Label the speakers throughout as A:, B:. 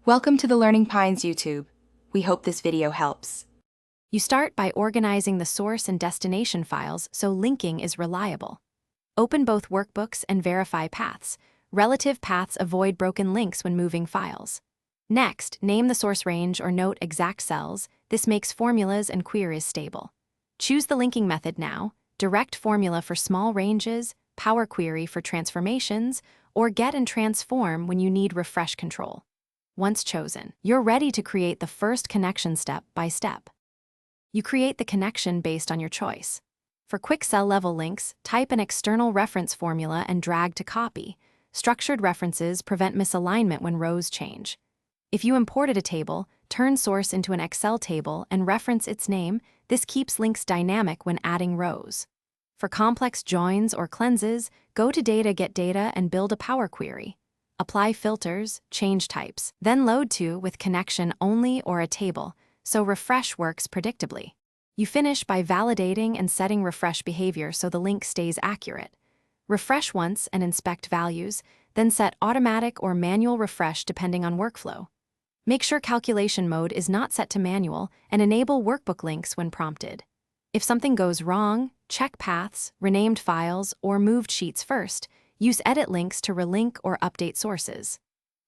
A: Welcome to the Learning Pines YouTube. We hope this video helps.
B: You start by organizing the source and destination files so linking is reliable. Open both workbooks and verify paths. Relative paths avoid broken links when moving files. Next, name the source range or note exact cells. This makes formulas and queries stable. Choose the linking method now: direct formula for small ranges, power query for transformations, or get and transform when you need refresh control. Once chosen, you're ready to create the first connection step by step. You create the connection based on your choice. For quick cell-level links, type an external reference formula and drag to copy. Structured references prevent misalignment when rows change. If you imported a table, turn source into an Excel table and reference its name. This keeps links dynamic when adding rows. For complex joins or cleanses, go to Data, Get Data, and build a power query. Apply filters, change types, then load to with connection only or a table, so refresh works predictably. You finish by validating and setting refresh behavior so the link stays accurate. Refresh once and inspect values, then set automatic or manual refresh depending on workflow. Make sure calculation mode is not set to manual and enable workbook links when prompted. If something goes wrong, check paths, renamed files, or moved sheets first. Use edit links to relink or update sources.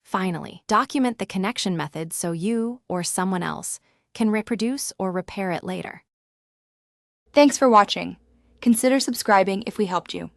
B: Finally, document the connection method so you or someone else can reproduce or repair it later.
A: Thanks for watching. Consider subscribing if we helped you.